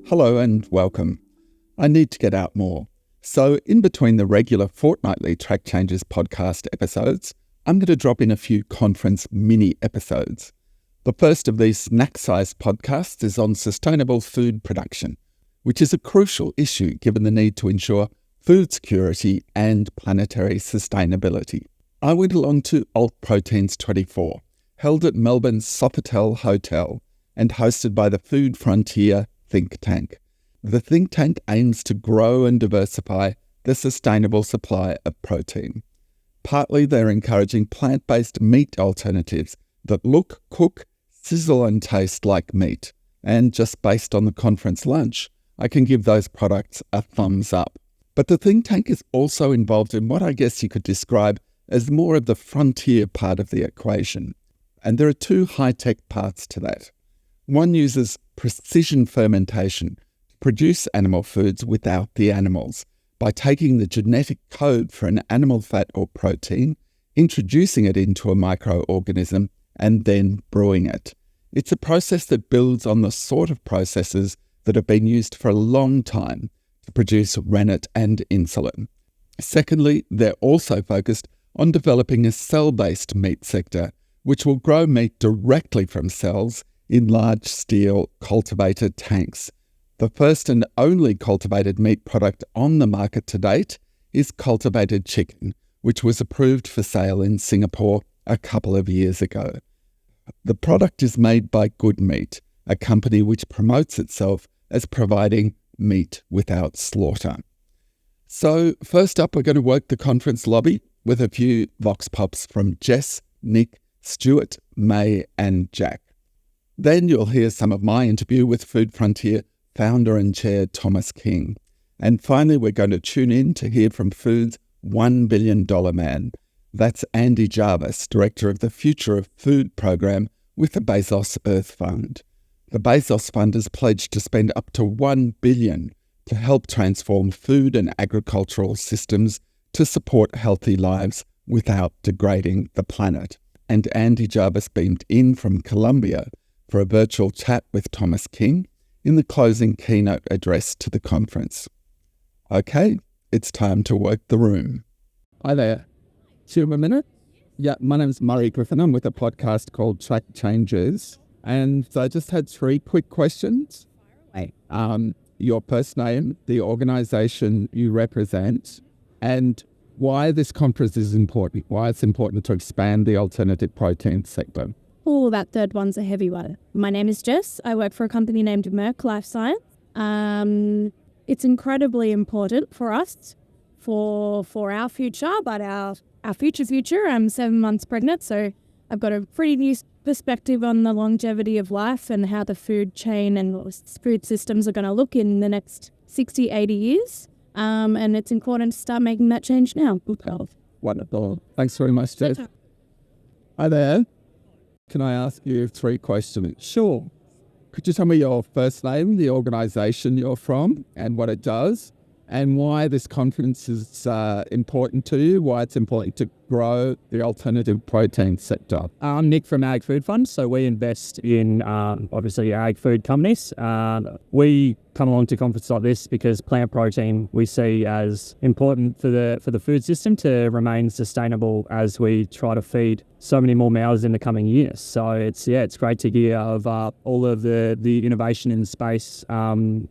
Hello and welcome. I need to get out more. So in between the regular fortnightly Track Changes podcast episodes, I'm going to drop in a few conference mini episodes. The first of these snack-sized podcasts is on sustainable food production, which is a crucial issue given the need to ensure food security and planetary sustainability. I went along to AltProteins 24, held at Melbourne's Sofitel Hotel and hosted by the Food Frontier think tank. The think tank aims to grow and diversify the sustainable supply of protein. Partly they're encouraging plant-based meat alternatives that look, cook, sizzle and taste like meat. And just based on the conference lunch, I can give those products a thumbs up. But the think tank is also involved in what I guess you could describe as more of the frontier part of the equation. And there are two high-tech parts to that. One uses precision fermentation to produce animal foods without the animals by taking the genetic code for an animal fat or protein, introducing it into a microorganism, and then brewing it. It's a process that builds on the sort of processes that have been used for a long time to produce rennet and insulin. Secondly, they're also focused on developing a cell-based meat sector, which will grow meat directly from cells in large steel cultivated tanks. The first and only cultivated meat product on the market to date is cultivated chicken, which was approved for sale in Singapore a couple of years ago. The product is made by Good Meat, a company which promotes itself as providing meat without slaughter. So first up, we're going to work the conference lobby with a few vox pops from Jess, Nick, Stuart, May and Jack. Then you'll hear some of my interview with Food Frontier founder and chair Thomas King. And finally, we're going to tune in to hear from Food's $1 billion man. That's Andy Jarvis, director of the Future of Food program with the Bezos Earth Fund. The Bezos Fund has pledged to spend up to $1 billion to help transform food and agricultural systems to support healthy lives without degrading the planet. And Andy Jarvis beamed in from Colombia for a virtual chat with Thomas King in the closing keynote address to the conference. Okay, it's time to work the room. Hi there. Do you have a minute? Yeah, my name's Murray Griffin. I'm with a podcast called Track Changes. And I just had three quick questions. Your first name, the organisation you represent, and why this conference is important, why it's important to expand the alternative protein sector. Oh, that third one's a heavy one. My name is Jess. I work for a company named Merck Life Science. It's incredibly important for us, for our future, but our future's future. I'm 7 months pregnant, so I've got a pretty new perspective on the longevity of life and how the food chain and food systems are going to look in the next 60, 80 years. And it's important to start making that change now. Wonderful. Thanks very much, Jess. Hi there. Can I ask you three questions? Sure. Could you tell me your first name, the organisation you're from, and what it does, and why this conference is important to you, why it's important to grow the alternative protein sector? I'm Nick from Ag Food Fund, so we invest in, obviously, ag food companies. We come along to conferences like this because plant protein we see as important for the food system to remain sustainable as we try to feed so many more mouths in the coming years. So it's great to hear of all of the innovation in the space and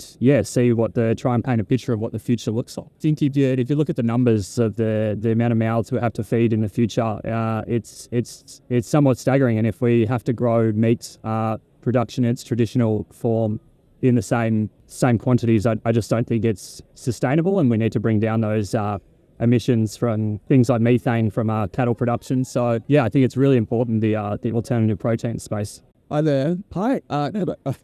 see try and paint a picture of what the future looks like. I think if you look at the numbers of the amount of mouths we have to feed in the future, it's somewhat staggering. And if we have to grow meat production in its traditional form in the same quantities, I just don't think it's sustainable, and we need to bring down those emissions from things like methane from cattle production. So I think it's really important, the alternative protein space. Hi there. Hi.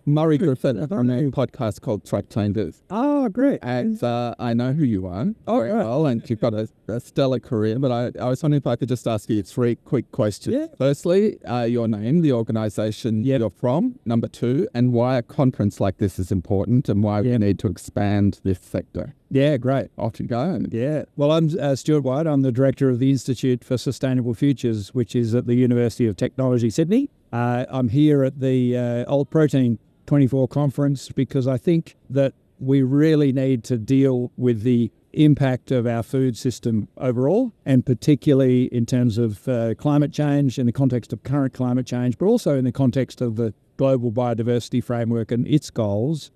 Murray Griffin from a podcast called Track Changes. Oh, great. And I know who you are very well, and you've got a stellar career, but I was wondering if I could just ask you three quick questions. Yeah. Firstly, your name, the organisation you're from. Number two, and why a conference like this is important and why we need to expand this sector. Yeah, great. Off you go. Yeah. Well, I'm Stuart White. I'm the director of the Institute for Sustainable Futures, which is at the University of Technology, Sydney. I'm here at the AltProtein 24 conference, because I think that we really need to deal with the impact of our food system overall, and particularly in terms of climate change, in the context of current climate change, but also in the context of the global biodiversity framework and its goals.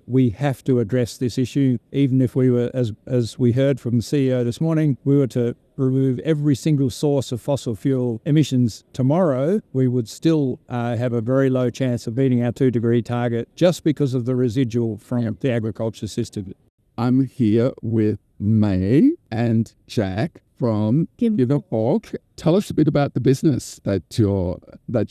We have to address this issue. Even if we were, as we heard from the CEO this morning, we were to remove every single source of fossil fuel emissions tomorrow, we would still have a very low chance of meeting our 2-degree target just because of the residual from the agriculture system. I'm here with May and Jack from Give a Hawk. Tell us a bit about the business that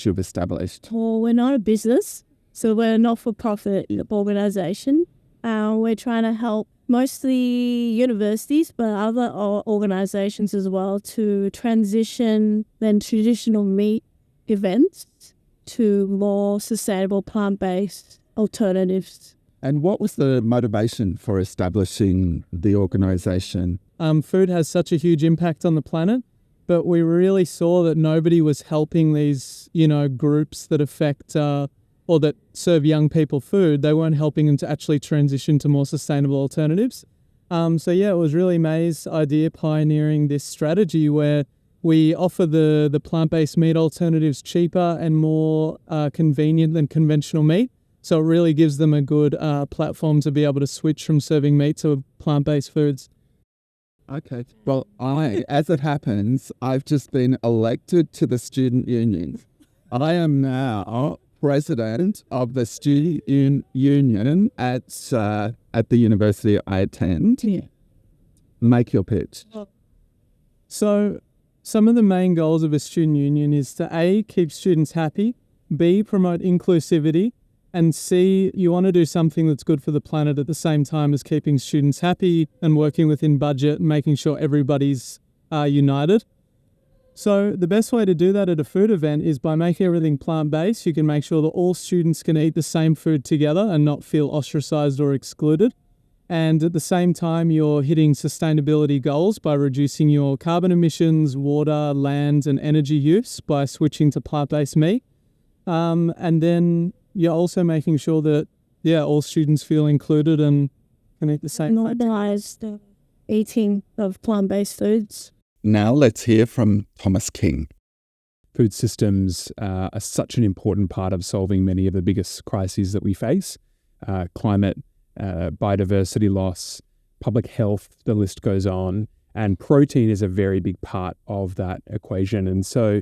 you've established. Well, we're not a business, so we're a not-for-profit organisation. We're trying to help mostly universities, but other organisations as well, to transition then traditional meat events to more sustainable plant-based alternatives. And what was the motivation for establishing the organisation? Food has such a huge impact on the planet, but we really saw that nobody was helping these, groups that affect or that serve young people food. They weren't helping them to actually transition to more sustainable alternatives. It was really May's idea pioneering this strategy where we offer the plant-based meat alternatives cheaper and more convenient than conventional meat. So it really gives them a good platform to be able to switch from serving meat to plant-based foods. Okay. Well, as it happens, I've just been elected to the student union. I am now president of the student union at the university I attend. Yeah. Make your pitch. So some of the main goals of a student union is to A, keep students happy, B, promote inclusivity, and C, you want to do something that's good for the planet at the same time as keeping students happy and working within budget and making sure everybody's united. So the best way to do that at a food event is by making everything plant-based. You can make sure that all students can eat the same food together and not feel ostracized or excluded. And at the same time, you're hitting sustainability goals by reducing your carbon emissions, water, land, and energy use by switching to plant-based meat. And then you're also making sure that, all students feel included and can eat the same. Normalised eating of plant-based foods. Now let's hear from Thomas King. Food systems are such an important part of solving many of the biggest crises that we face. Climate, biodiversity loss, public health, the list goes on. And protein is a very big part of that equation. And so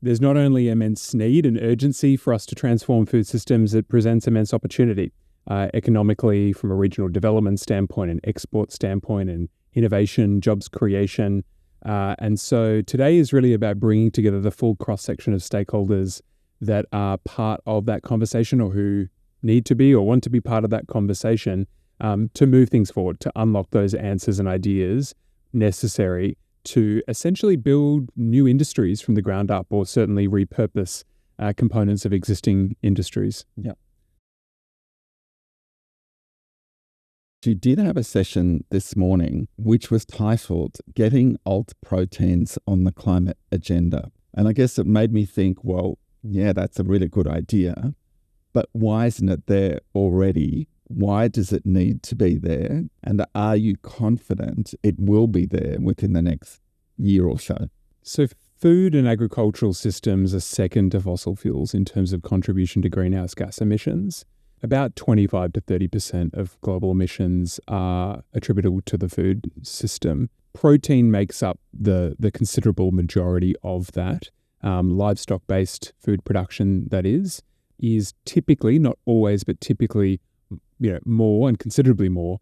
there's not only immense need and urgency for us to transform food systems, it presents immense opportunity economically from a regional development standpoint, and export standpoint, and innovation, jobs creation. And so today is really about bringing together the full cross-section of stakeholders that are part of that conversation, or who need to be or want to be part of that conversation, to move things forward, to unlock those answers and ideas necessary to essentially build new industries from the ground up, or certainly repurpose components of existing industries. Yeah. You did have a session this morning which was titled Getting AltProteins on the Climate Agenda. And I guess it made me think, well, yeah, that's a really good idea, but why isn't it there already? Why does it need to be there? And are you confident it will be there within the next year or so? So food and agricultural systems are second to fossil fuels in terms of contribution to greenhouse gas emissions. About 25 to 30% of global emissions are attributable to the food system. Protein makes up the considerable majority of that. Livestock-based food production, that is typically, not always, but typically, more and considerably more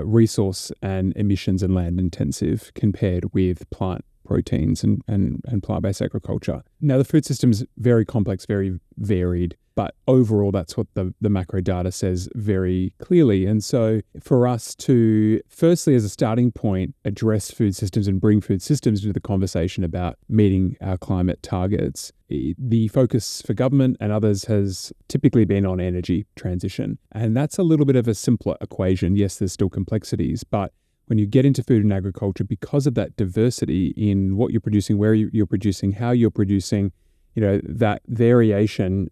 resource and emissions and land intensive compared with plant proteins and plant-based agriculture. Now, the food system is very complex, very varied, but overall, that's what the macro data says very clearly. And so for us to, firstly, as a starting point, address food systems and bring food systems into the conversation about meeting our climate targets, the focus for government and others has typically been on energy transition. And that's a little bit of a simpler equation. Yes, there's still complexities, but when you get into food and agriculture, because of that diversity in what you're producing, where you're producing, how you're producing, that variation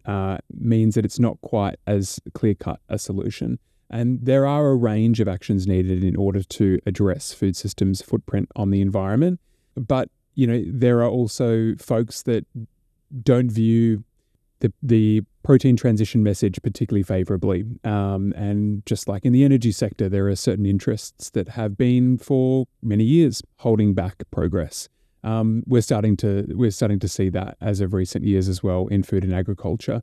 means that it's not quite as clear-cut a solution. And there are a range of actions needed in order to address food systems' footprint on the environment. But, there are also folks that don't view the protein transition message particularly favorably. And just like in the energy sector, there are certain interests that have been for many years holding back progress. We're starting to see that as of recent years as well in food and agriculture.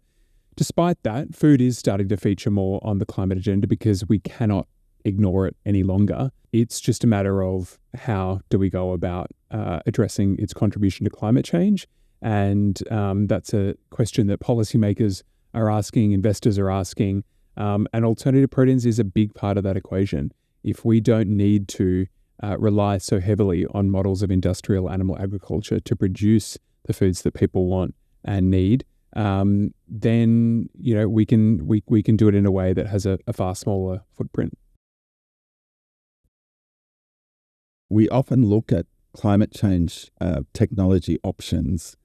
Despite that, food is starting to feature more on the climate agenda because we cannot ignore it any longer. It's just a matter of how do we go about addressing its contribution to climate change. And that's a question that policymakers are asking, investors are asking, and alternative proteins is a big part of that equation. If we don't need to rely so heavily on models of industrial animal agriculture to produce the foods that people want and need, then we can do it in a way that has a far smaller footprint. We often look at climate change technology options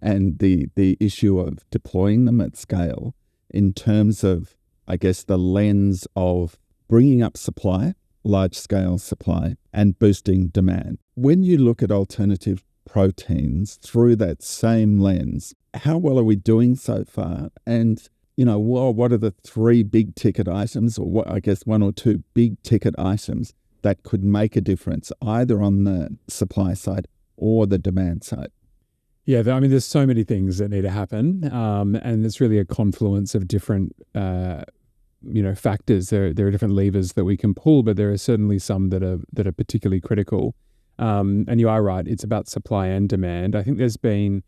and the issue of deploying them at scale in terms of, I guess, the lens of bringing up supply, large-scale supply, and boosting demand. When you look at alternative proteins through that same lens, how well are we doing so far? And, what are the three big-ticket items, or one or two big-ticket items that could make a difference either on the supply side or the demand side? Yeah, there's so many things that need to happen, and it's really a confluence of different, factors. There are different levers that we can pull, but there are certainly some that are particularly critical. And you are right; it's about supply and demand. I think there's been,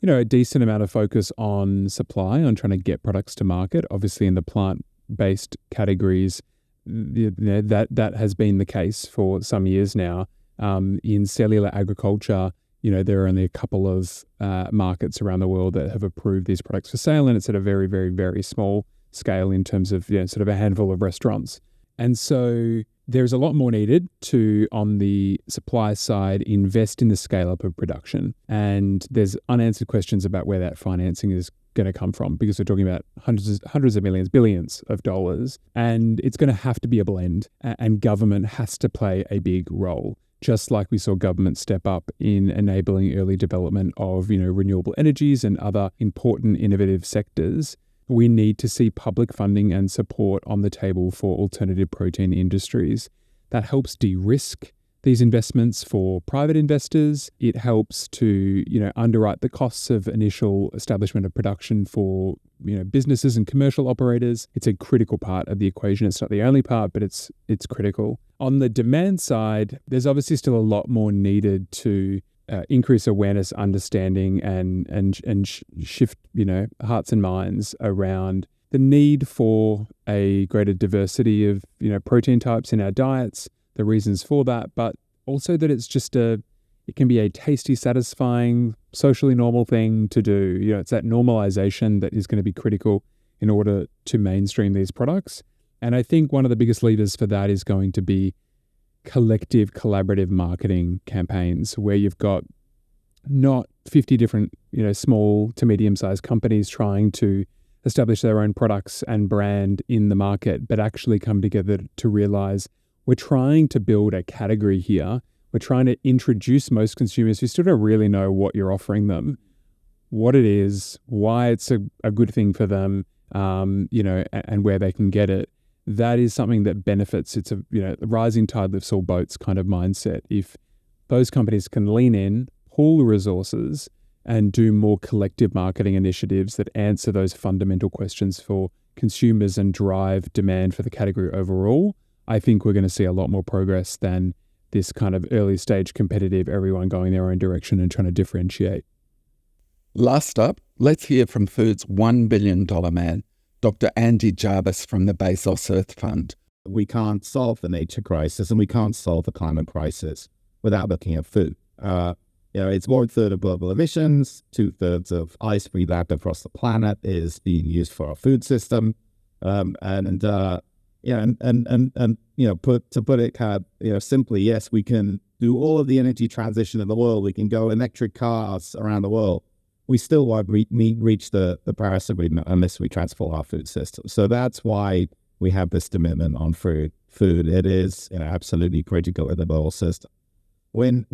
a decent amount of focus on supply, on trying to get products to market. Obviously, in the plant-based categories, that has been the case for some years now. In cellular agriculture, there are only a couple of markets around the world that have approved these products for sale, and it's at a very, very, very small scale in terms of sort of a handful of restaurants. And so there's a lot more needed to, on the supply side, invest in the scale-up of production. And there's unanswered questions about where that financing is going to come from, because we're talking about hundreds of millions, billions of dollars, and it's going to have to be a blend, and government has to play a big role. Just like we saw government step up in enabling early development of, renewable energies and other important innovative sectors, we need to see public funding and support on the table for alternative protein industries. That helps de-risk these investments for private investors. It helps to, underwrite the costs of initial establishment of production for, businesses and commercial operators. It's a critical part of the equation. It's not the only part, but it's critical. On the demand side, there's obviously still a lot more needed to increase awareness, understanding, and shift, hearts and minds around the need for a greater diversity of, protein types in our diets, the reasons for that, but also that it's just it can be a tasty, satisfying, socially normal thing to do. It's that normalization that is going to be critical in order to mainstream these products. And I think one of the biggest levers for that is going to be collective, collaborative marketing campaigns where you've got not 50 different, small to medium-sized companies trying to establish their own products and brand in the market, but actually come together to realize we're trying to build a category here. We're trying to introduce most consumers who still don't really know what you're offering them, what it is, why it's a good thing for them, and where they can get it. That is something that benefits. It's a rising tide lifts all boats kind of mindset. If those companies can lean in, pool the resources, and do more collective marketing initiatives that answer those fundamental questions for consumers and drive demand for the category overall, I think we're going to see a lot more progress than this kind of early stage competitive, everyone going their own direction and trying to differentiate. Last up, let's hear from Food's $1 billion man, Dr. Andy Jarvis from the Bezos Earth Fund. We can't solve the nature crisis and we can't solve the climate crisis without looking at food. It's 1/3 of global emissions, 2/3 of ice-free land across the planet is being used for our food system, to put it kind of simply, yes, we can do all of the energy transition in the world. We can go electric cars around the world, we still won't reach the Paris Agreement unless we transform our food system. So that's why we have this commitment on food. It is absolutely critical in the global system. When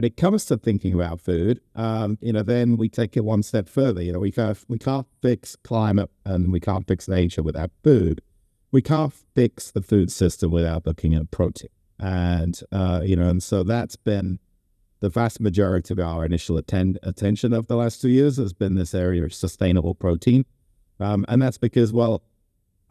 it comes to thinking about food, then we take it one step further. We can't fix climate and we can't fix nature without food. We can't fix the food system without looking at protein. And so that's been the vast majority of our initial attention of the last 2 years has been this area of sustainable protein. And that's because, well,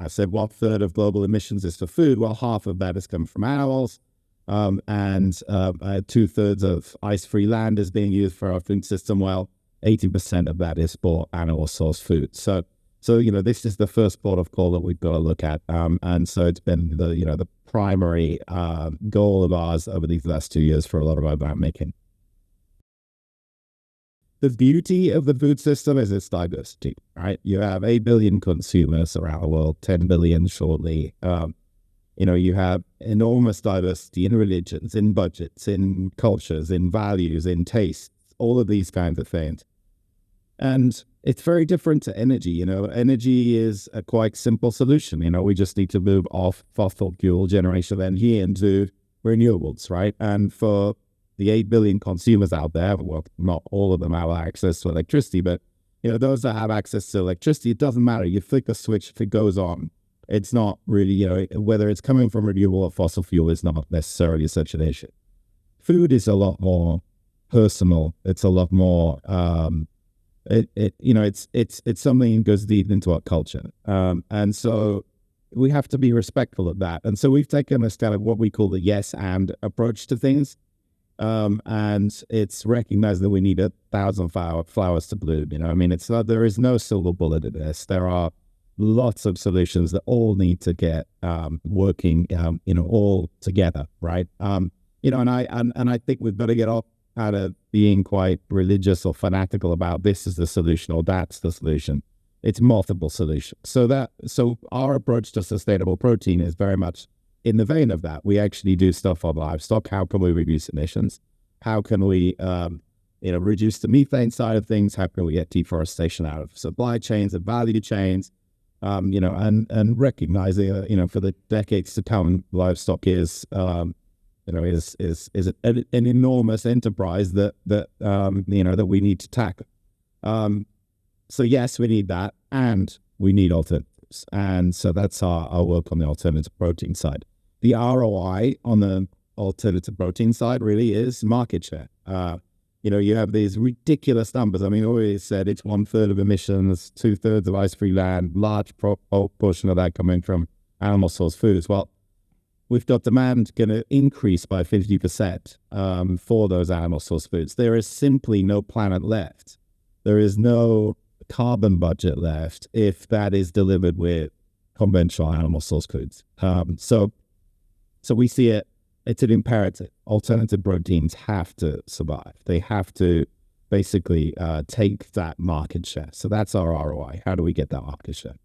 I said 1/3 of global emissions is for food. Well, half of that has come from animals. And 2/3 of ice-free land is being used for our food system. Well, 80% of that is for animal source food. So this is the first port of call that we've got to look at. And so it's been the primary goal of ours over these last 2 years for a lot of our brand making. The beauty of the food system is its diversity, right? You have 8 billion consumers around the world, 10 billion shortly. You have enormous diversity in religions, in budgets, in cultures, in values, in tastes, all of these kinds of things. And it's very different to energy. Energy is a quite simple solution. We just need to move off fossil fuel generation of energy into renewables, right? And for the 8 billion consumers out there, well, not all of them have access to electricity, but those that have access to electricity, it doesn't matter. You flick a switch, if it goes on. It's not really, whether it's coming from renewable or fossil fuel is not necessarily such an issue. Food is a lot more personal. It's a lot more, it's something that goes deep into our culture. And so we have to be respectful of that. And so we've taken this kind of what we call the yes and approach to things. And it's recognized that we need 1,000 flowers to bloom. There is no silver bullet in this. There are lots of solutions that all need to get working, all together, right? And I think we've got to get off out of being quite religious or fanatical about this is the solution or that's the solution. It's multiple solutions. So our approach to sustainable protein is very much in the vein of that. We actually do stuff on livestock. How can we reduce emissions? How can we, reduce the methane side of things? How can we get deforestation out of supply chains and value chains? And recognizing, for the decades to come, livestock is an enormous enterprise that we need to tackle. So yes, we need that, and we need alternatives. And so that's our work on the alternative protein side. The ROI on the alternative protein side really is market share. You have these ridiculous numbers. I always said it's 1/3 of emissions, 2/3 of ice-free land, large portion of that coming from animal source foods. Well, we've got demand going to increase by 50% for those animal source foods. There is simply no planet left. There is no carbon budget left if that is delivered with conventional animal source foods. So we see it's an imperative. Alternative proteins have to survive. They have to basically take that market share. So that's our ROI. How do we get that market share?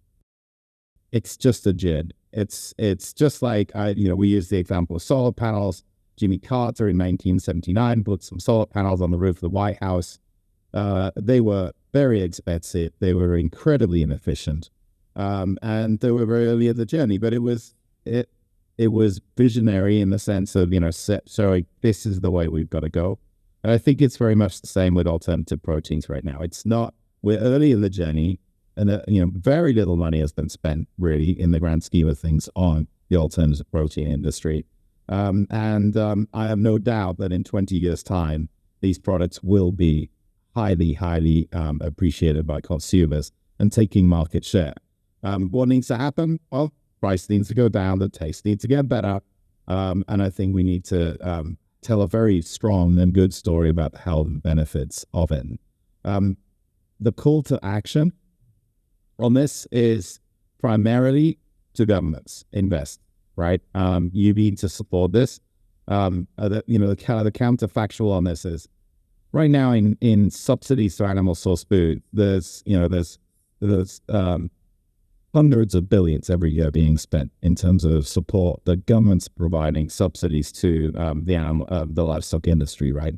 It's just a journey. It's just like, we use the example of solar panels. Jimmy Carter in 1979 put some solar panels on the roof of the White House. They were very expensive. They were incredibly inefficient. And they were very early in the journey, but it was visionary in the sense of, showing this is the way we've got to go. And I think it's very much the same with alternative proteins right now. We're early in the journey, and very little money has been spent really in the grand scheme of things on the alternative protein industry. I have no doubt that in 20 years' time, these products will be highly, highly appreciated by consumers and taking market share. What needs to happen? Well, price needs to go down, the taste needs to get better, and I think we need to tell a very strong and good story about the health benefits of it. The call to action on this is primarily to governments. Invest, right? You need to support this. The counterfactual on this is right now in subsidies to animal source food, there's hundreds of billions every year being spent in terms of support. The government's providing subsidies to the livestock industry, right?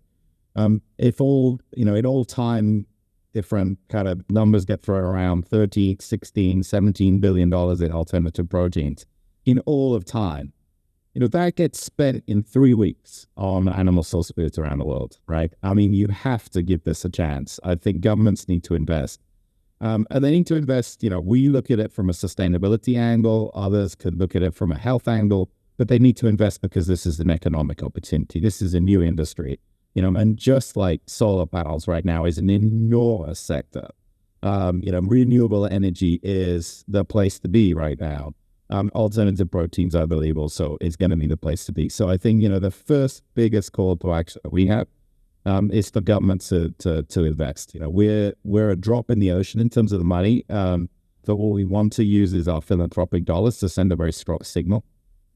If all, in all time, different kind of numbers get thrown around, 30, 16, $17 billion in alternative proteins in all of time. That gets spent in 3 weeks on animal source foods around the world, right? I mean, you have to give this a chance. I think governments need to invest. And they need to invest, we look at it from a sustainability angle, others could look at it from a health angle, but they need to invest because this is an economic opportunity. This is a new industry, and just like solar panels right now is an enormous sector. Renewable energy is the place to be right now. Alternative proteins, I believe, also is going to be the place to be. So I think, the first biggest call to action that we have is for government to invest. We're a drop in the ocean in terms of the money. So what we want to use is our philanthropic dollars to send a very strong signal,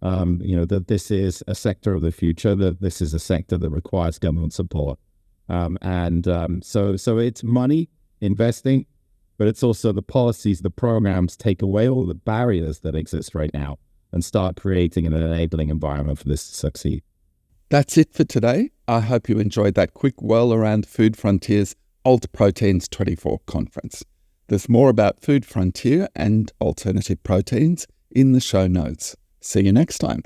that this is a sector of the future, that this is a sector that requires government support. So it's money, investing, but it's also the policies, the programs take away all the barriers that exist right now and start creating an enabling environment for this to succeed. That's it for today. I hope you enjoyed that quick whirl around Food Frontiers AltProteins 24 conference. There's more about Food Frontier and alternative proteins in the show notes. See you next time.